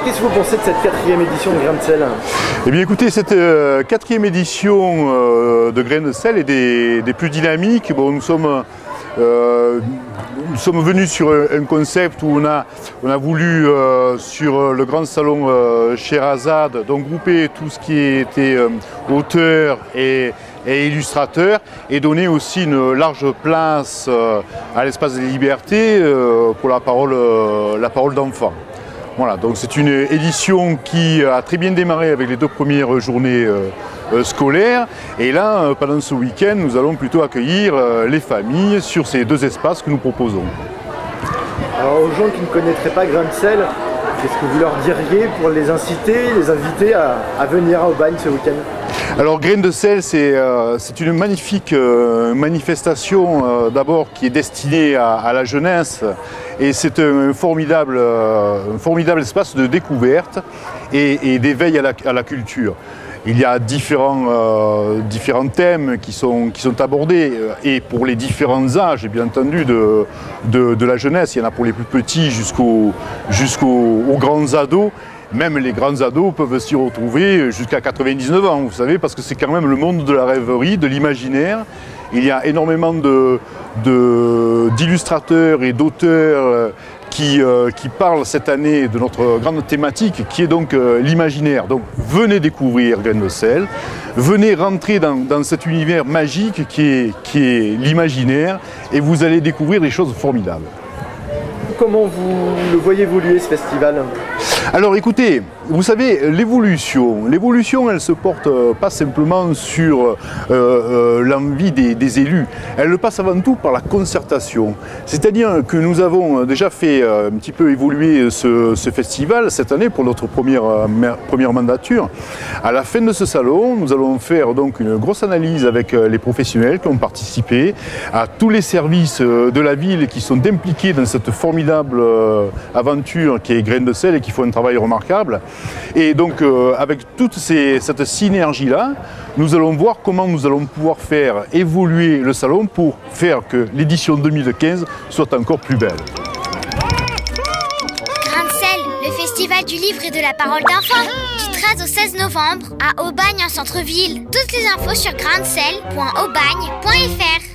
Qu'est-ce que vous pensez de cette 4e édition de Grain de Sel? Eh bien écoutez, cette 4e édition de Grain de Sel est des plus dynamiques. Bon, nous sommes venus sur un concept où on a voulu sur le grand salon Sherazade donc grouper tout ce qui était auteur et illustrateur et donner aussi une large place à l'espace des libertés pour la parole d'enfant. Voilà, donc c'est une édition qui a très bien démarré avec les 2 premières journées scolaires. Et là, pendant ce week-end, nous allons plutôt accueillir les familles sur ces 2 espaces que nous proposons. Alors aux gens qui ne connaîtraient pas Grain de Sel, qu'est-ce que vous leur diriez pour les inciter, les inviter à venir à Aubagne ce week-end? Alors Grain de Sel, c'est une magnifique manifestation d'abord qui est destinée à la jeunesse et c'est un formidable espace de découverte et d'éveil à la culture. Il y a différents thèmes qui sont abordés et pour les différents âges, bien entendu, de la jeunesse. Il y en a pour les plus petits jusqu'aux grands ados. Même les grands ados peuvent s'y retrouver jusqu'à 99 ans, vous savez, parce que c'est quand même le monde de la rêverie, de l'imaginaire. Il y a énormément d'illustrateurs et d'auteurs qui parlent cette année de notre grande thématique qui est donc l'imaginaire. Donc venez découvrir Grain de Sel, venez rentrer dans cet univers magique qui est l'imaginaire et vous allez découvrir des choses formidables. Comment vous le voyez évoluer ce festival? Alors écoutez, vous savez, l'évolution, elle se porte pas simplement sur l'envie des élus, elle passe avant tout par la concertation. C'est-à-dire que nous avons déjà fait un petit peu évoluer ce festival cette année pour notre première mandature. À la fin de ce salon, nous allons faire donc une grosse analyse avec les professionnels qui ont participé, à tous les services de la ville qui sont impliqués dans cette formidable aventure qui est Grain de Sel et qui font un travail remarquable. Et donc avec toute cette synergie-là, nous allons voir comment nous allons pouvoir faire évoluer le salon pour faire que l'édition 2015 soit encore plus belle. Grain de Sel, le festival du livre et de la parole d'enfant, du 13 au 16 novembre à Aubagne en centre-ville. Toutes les infos sur graindesel.aubagne.fr.